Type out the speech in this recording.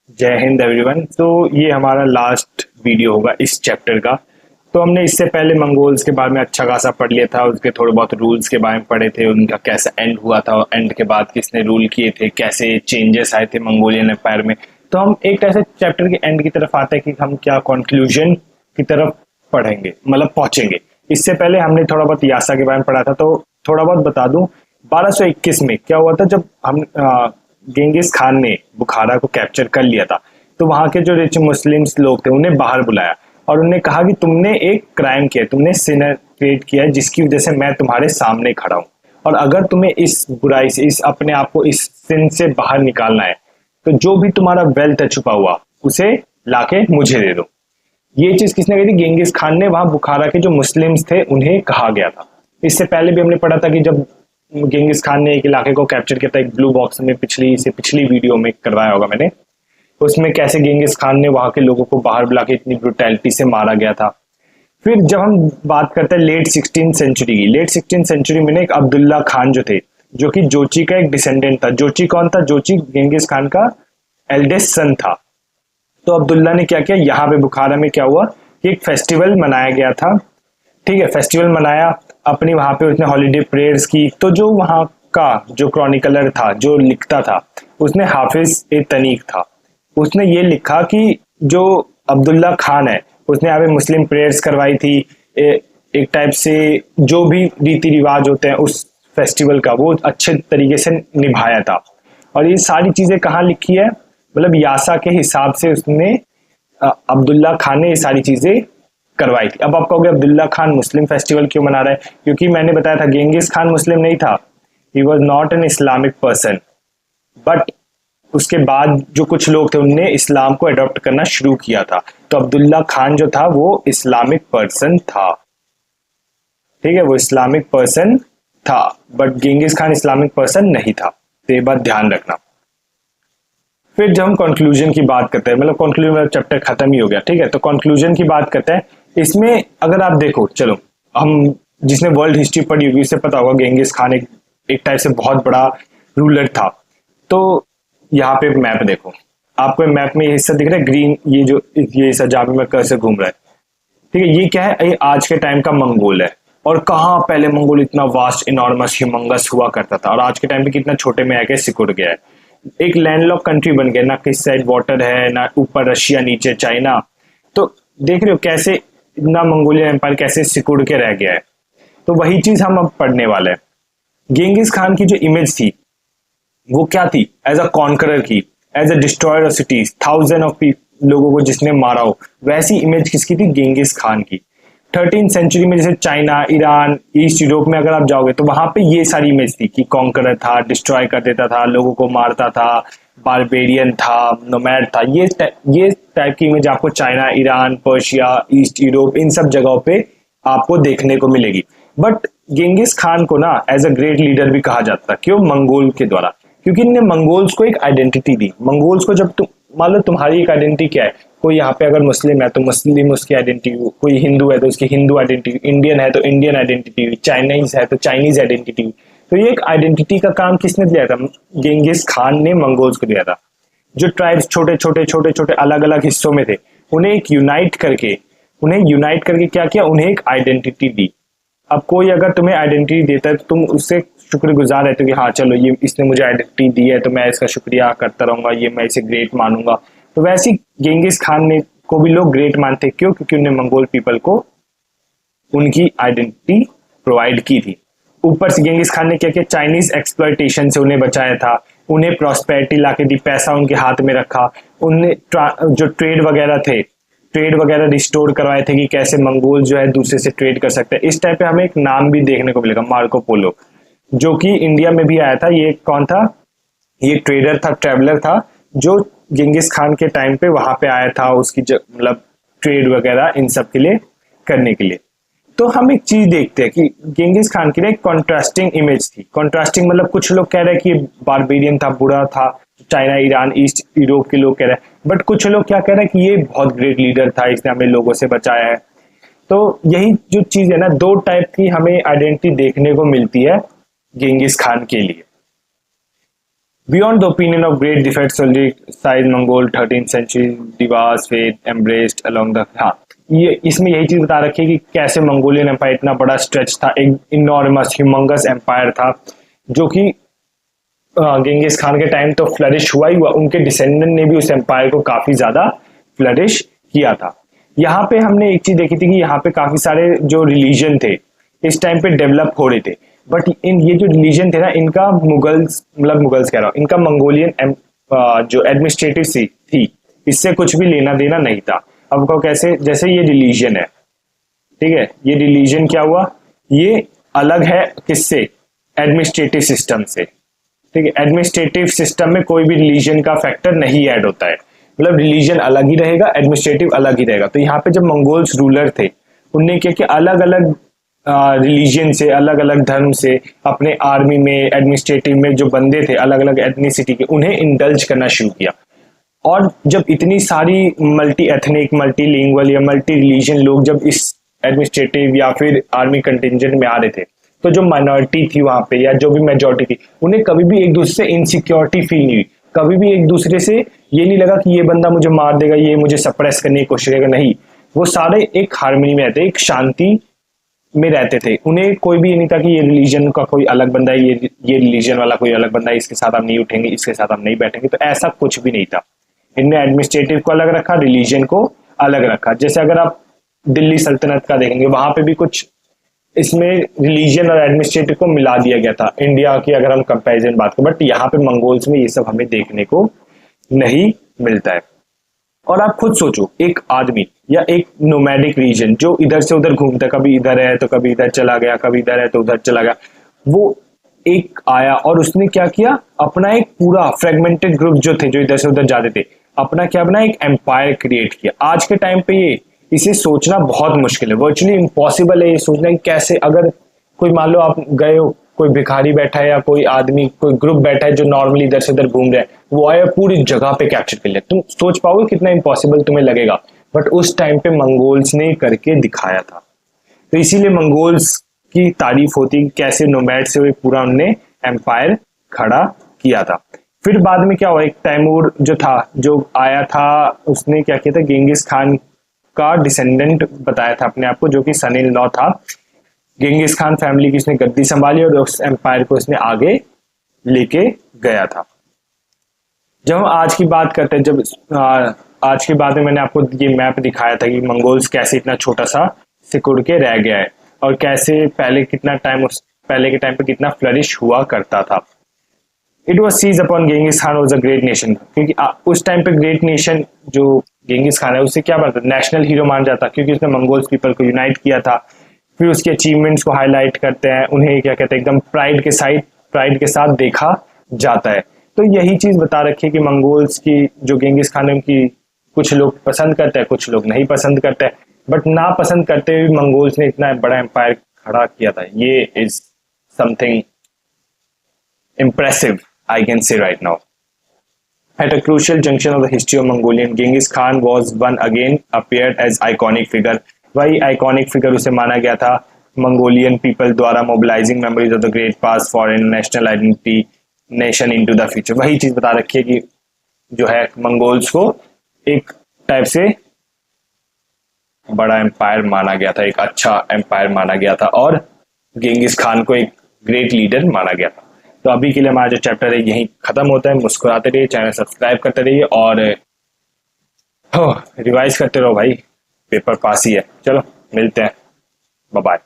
जय हिंद एवरीवन। तो ये हमारा लास्ट वीडियो होगा इस चैप्टर का। तो हमने इससे पहले मंगोल्स के बारे में अच्छा खासा पढ़ लिया था, उसके थोड़े बहुत रूल्स के बारे में पढ़े थे, उनका कैसा एंड हुआ था और एंड के बाद किसने रूल किए थे, कैसे चेंजेस आए थे मंगोलियन एम्पायर में। तो हम एक ऐसे चैप्टर के एंड की तरफ आते हैं कि हम क्या कंक्लूजन की तरफ पढ़ेंगे, मतलब पहुंचेंगे। इससे पहले हमने थोड़ा बहुत यासा के बारे में पढ़ा था, तो थोड़ा बहुत बता दूं। 1221 में क्या हुआ था, जब हम गेंगिस खान ने बुखारा को कैप्चर कर लिया था, तो वहां के जो रिच मुस्लिम्स लोग थे उन्हें बाहर बुलाया और उन्हें कहा कि तुमने एक क्राइम किया, तुमने सिन क्रिएट किया है जिसकी वजह से मैं तुम्हारे सामने खड़ा हूं, और अगर तुम्हें इस बुराई से, इस अपने आप को इस सिन से बाहर निकालना है, तो जो भी तुम्हारा वेल्थ है छुपा हुआ, उसे लाके मुझे दे दो। ये चीज किसने कही थी? गेंगिस खान ने वहां बुखारा के जो मुस्लिम्स थे उन्हें कहा गया था। इससे पहले भी हमने पढ़ा था कि जब गेंगिस खान ने एक इलाके को कैप्चर किया था, एक ब्लू बॉक्स में पिछली वीडियो में करवाया होगा मैंने, उसमें कैसे गेंगिस खान ने वहां के लोगों को बाहर बुला के इतनी ब्रुटैलिटी से मारा गया था। फिर जब हम बात करते हैं लेट 16 सेंचुरी की, लेट 16 सेंचुरी में एक अब्दुल्ला खान जो थे, जो कि जोची का एक डिसेंडेंट था। जोची कौन था? जोची गेंगिस खान का एल्डेस्ट सन था। तो अब्दुल्ला ने क्या किया, यहाँ पे बुखारा में क्या हुआ कि एक फेस्टिवल मनाया गया था। ठीक है, फेस्टिवल मनाया, अपनी वहां पे उसने हॉलीडे प्रेयर्स की। तो जो वहां का जो क्रॉनिकलर था, जो लिखता था, उसने हाफिज ए तनीक था, उसने ये लिखा कि जो अब्दुल्ला खान है उसने यहाँ पे मुस्लिम प्रेयर्स करवाई थी। एक टाइप से जो भी रीति रिवाज होते हैं उस फेस्टिवल का, वो अच्छे तरीके से निभाया था। और ये सारी चीजें कहाँ लिखी है, मतलब यासा के हिसाब से उसने अब्दुल्ला खान ने ये सारी चीजें करवाई थी। अब आप कहोगे अब्दुल्ला खान मुस्लिम फेस्टिवल क्यों मना रहा है? क्योंकि मैंने बताया था गेंगिस खान मुस्लिम नहीं था, he was not an Islamic person, but उसके बाद जो कुछ लोग थे उनने इस्लाम को अडॉप्ट करना शुरू किया था। तो अब्दुल्ला खान जो था वो इस्लामिक पर्सन था। ठीक है, वो इस्लामिक पर्सन था, but Genghis Khan Islamic person नहीं था। तो ये बात ध्यान रखना। फिर जब हम कंक्लूजन की बात करते हैं, मतलब कंक्लूजन मतलब चैप्टर खत्म ही हो गया, ठीक है, तो कंक्लूजन की बात करते हैं। इसमें अगर आप देखो, चलो हम, जिसने वर्ल्ड हिस्ट्री पढ़ी होगी उसे पता होगा गेंगिस खान एक टाइप से बहुत बड़ा रूलर था। तो यहाँ पे मैप देखो, आपको मैप में ये हिस्सा दिख रहा है ग्रीन, ये हिस्सा जहाँ पे मैं कर्सर घूम रहा है, ठीक है, ये क्या है? ये आज के टाइम का मंगोल है। और कहाँ पहले मंगोल इतना वास्ट, इनॉर्मस, ह्यूमंगस हुआ करता था, और आज के टाइम पे कितना छोटे में आके सिकुड़ गया है। एक लैंडलॉक कंट्री बन गया, ना किस साइड वाटर है, ना ऊपर रशिया, नीचे चाइना। तो देख रहे हो कैसे इतना मंगोलियन एम्पायर कैसे सिकुड़ के रह गया है। तो वही चीज हम अब पढ़ने वाले हैं। गेंगिस खान की जो इमेज थी वो क्या थी? एज अ कॉन्करर की, as a destroyer of cities, thousand of लोगों को जिसने मारा हो, वैसी इमेज किसकी थी? गेंगिस खान की। 13 सेंचुरी में जैसे चाइना, ईरान, ईस्ट यूरोप में अगर आप जाओगे तो वहां पे ये सारी इमेज थी कि कॉन्करर था, डिस्ट्रॉय कर देता था, लोगों को मारता था, बारबेरियन था, नोमैड था। ये टाइप की इमेज आपको China, Iran, Persia, East Europe, इन सब जगहों पे आपको देखने को मिलेगी। बट गेंगिस खान को ना एज अ ग्रेट लीडर भी कहा जाता था। क्यों? मंगोल के द्वारा, क्योंकि इनने मंगोल्स को एक आइडेंटिटी दी। मंगोल्स को जब तुम मान लो तुम्हारी एक आइडेंटिटी क्या है, कोई यहाँ पे अगर मुस्लिम है तो मुस्लिम उसकी आइडेंटिटी, कोई हिंदू है तो उसकी हिंदू आइडेंटिटी, इंडियन है तो इंडियन आइडेंटिटी, चाइनीज है तो चाइनीज आइडेंटिटी। तो ये एक आइडेंटिटी का काम किसने दिया था? गेंगिस खान ने मंगोल्स को दिया था। जो ट्राइब्स छोटे छोटे छोटे छोटे अलग अलग हिस्सों में थे, उन्हें यूनाइट करके क्या किया? उन्हें एक आइडेंटिटी दी। अब कोई अगर तुम्हें आइडेंटिटी देता है तो तुम उससे शुक्रगुजार रहते हो कि हाँ चलो, ये इसने मुझे आइडेंटिटी दी है तो मैं इसका शुक्रिया करता रहूंगा, ये मैं इसे ग्रेट मानूंगा। तो वैसे गेंगिस खान ने को भी लोग ग्रेट मानते। क्यों? क्योंकि उन्हें मंगोल पीपल को उनकी आइडेंटिटी प्रोवाइड की थी। ऊपर से गेंगिस खान ने क्या किया? चाइनीज एक्सप्लॉयटेशन से उन्हें बचाया था, उन्हें प्रॉस्पेरिटी लाके दी, पैसा उनके हाथ में रखा, उन्हें जो ट्रेड वगैरह रिस्टोर करवाए थे कि कैसे मंगोल जो है दूसरे से ट्रेड कर सकते हैं। इस टाइप पे हमें एक नाम भी देखने को मिलेगा, मार्को पोलो, जो कि इंडिया में भी आया था। ये कौन था? ये ट्रेडर था, ट्रेवलर था, जो गेंगिस खान के टाइम पे वहां पे आया था, उसकी मतलब ट्रेड वगैरह इन सब के लिए करने के लिए। तो हम एक चीज देखते हैं कि गेंगिस खान की ना एक कॉन्ट्रास्टिंग इमेज थी। कॉन्ट्रास्टिंग मतलब कुछ लोग कह रहे हैं कि बारबेरियन था, बुरा था, चाइना, ईरान, ईस्ट यूरोप के लोग कह रहे हैं, बट कुछ लोग क्या कह रहे हैं कि ये बहुत ग्रेट लीडर था, इसने हमें लोगों से बचाया है। तो यही जो चीज है ना, दो टाइप की हमें आइडेंटिटी देखने को मिलती है गेंगिस खान के लिए। Beyond the opinion of great defects size Mongol 13th century divas faith embraced along the, हाँ ये इसमें यही चीज बता रखी है कि कैसे मंगोलियन एम्पायर इतना बड़ा स्ट्रेच था, एक इनॉर्मस ह्यूमंगस एम्पायर था जो कि गेंगिस खान के टाइम तो फ्लरिश हुआ ही हुआ, उनके डिसेंडेंट ने भी उस एम्पायर को काफी ज्यादा फ्लरिश किया था। यहाँ पे हमने एक चीज देखी थी कि यहाँ पे काफी सारे जो रिलीजन थे इस टाइम पे डेवलप हो रहे थे, बट इन ये जो रिलीजन थे ना इनका मुगल्स कह रहा हूँ, इनका मंगोलियन जो एडमिनिस्ट्रेटिव सी थी इससे कुछ भी लेना देना नहीं था। अब कहो कैसे, जैसे ये रिलीजन है, ठीक है, ये रिलीजन क्या हुआ, ये अलग है किससे, एडमिनिस्ट्रेटिव सिस्टम से, ठीक है। एडमिनिस्ट्रेटिव सिस्टम में कोई भी रिलीजन का फैक्टर नहीं ऐड होता है, मतलब रिलीजन अलग ही रहेगा, एडमिनिस्ट्रेटिव अलग ही रहेगा। तो यहाँ पे जब मंगोल्स रूलर थे उनने क्या किया, अलग अलग रिलीजन से, अलग अलग धर्म से अपने आर्मी में, एडमिनिस्ट्रेटिव में जो बंदे थे अलग अलग एथनिसिटी के, उन्हें इंडल्ज करना शुरू किया। और जब इतनी सारी मल्टी एथनिक, मल्टी लिंगुअल या मल्टी रिलीजन लोग जब इस एडमिनिस्ट्रेटिव या फिर आर्मी कंटिजेंट में आ रहे थे, तो जो माइनॉरिटी थी वहां पे या जो भी मेजॉरिटी थी, उन्हें कभी भी एक दूसरे से इनसिक्योरिटी फील नहीं हुई, कभी भी एक दूसरे से ये नहीं लगा कि ये बंदा मुझे मार देगा, ये मुझे सप्रेस करने की कोशिश करेगा, नहीं, वो सारे एक हार्मनी में रहते, एक शांति में रहते थे। उन्हें कोई भी ये नहीं था कि ये रिलीजन का कोई अलग बंदा है, ये रिलीजन वाला कोई अलग बंदा है, इसके साथ हम नहीं उठेंगे, इसके साथ हम नहीं बैठेंगे, तो ऐसा कुछ भी नहीं था। इनने एडमिनिस्ट्रेटिव को अलग रखा, रिलीजन को अलग रखा। जैसे अगर आप दिल्ली सल्तनत का देखेंगे, वहां पे भी कुछ इसमें रिलीजन और एडमिनिस्ट्रेटिव को मिला दिया गया था, इंडिया की अगर हम कंपैरिजन बात करें, बट यहाँ पे मंगोल्स में ये सब हमें देखने को नहीं मिलता है। और आप खुद सोचो, एक आदमी या एक नोमैडिक रीजन जो इधर से उधर घूमता है, कभी इधर है तो कभी इधर चला गया, कभी इधर है तो उधर चला गया, वो एक आया और उसने क्या किया, अपना एक पूरा फ्रेगमेंटेड ग्रुप जो थे, जो इधर से उधर जाते थे, अपना क्या बना, एक एम्पायर क्रिएट किया। आज के टाइम पे ये इसे सोचना बहुत मुश्किल है, वर्चुअली इम्पॉसिबल है ये सोचना कि कैसे, अगर कोई मान लो आप गए हो, कोई भिखारी बैठा है या कोई आदमी, कोई ग्रुप बैठा है जो नॉर्मली इधर से उधर घूम रहा है, वो आया पूरी जगह पे कैप्चर कर लिया, तुम सोच पाओगे कितना इम्पॉसिबल तुम्हें लगेगा, बट उस टाइम पे मंगोल्स ने करके दिखाया था। तो इसीलिए मंगोल्स की तारीफ होती है कैसे नोमैड से हुए पूरा उनने एम्पायर खड़ा किया था। फिर बाद में क्या हुआ, एक तैमूर जो था, जो आया था, उसने क्या किया था, गेंगिस खान का डिसेंडेंट बताया था अपने आप को, जो कि सन इन लॉ था गेंगिस खान फैमिली की, उसने गद्दी संभाली और उस एम्पायर को उसने आगे लेके गया था। जब हम आज की बात करते हैं, जब आज के बाद में मैंने आपको ये मैप दिखाया था कि मंगोल्स कैसे इतना छोटा सा सिकुड़ के रह गया है और कैसे पहले कितना टाइम, उस पहले के टाइम पे कितना फ्लरिश हुआ करता था। It was seize upon Genghis Khan was a great nation, क्योंकि उस टाइम पे ग्रेट नेशन जो गेंगिस खान है उसे क्या बनता, नेशनल हीरो मान जाता, क्योंकि उसने मंगोल्स पीपल को यूनाइट किया था। फिर उसके अचीवमेंट्स को हाईलाइट करते हैं, उन्हें क्या कहते हैं, एकदम प्राइड के साथ देखा जाता है। तो यही चीज बता रखी है कि मंगोल्स की जो गेंगिस खान है उनकी कुछ लोग पसंद करते हैं, कुछ लोग नहीं पसंद करते हैं, बट ना पसंद करते हुए मंगोल्स ने इतना बड़ा एम्पायर खड़ा किया था। ये is something impressive, I can say right now. At a crucial junction of the history of Mongolian, Genghis Khan was one again appeared as iconic figure. वही iconic figure उसे माना गया था मंगोलियन पीपल द्वारा, mobilizing memories of the great past for national identity, nation into the future। वही चीज बता रखी है कि जो है मंगोल्स को एक टाइप से बड़ा एम्पायर माना गया था, एक अच्छा एम्पायर माना गया था और गेंगिस खान को एक ग्रेट लीडर माना गया था। तो अभी के लिए हमारा जो चैप्टर है यही खत्म होता है। मुस्कुराते रहिए, चैनल सब्सक्राइब करते रहिए और रिवाइज करते रहो भाई, पेपर पास ही है। चलो मिलते हैं, बाय बाय।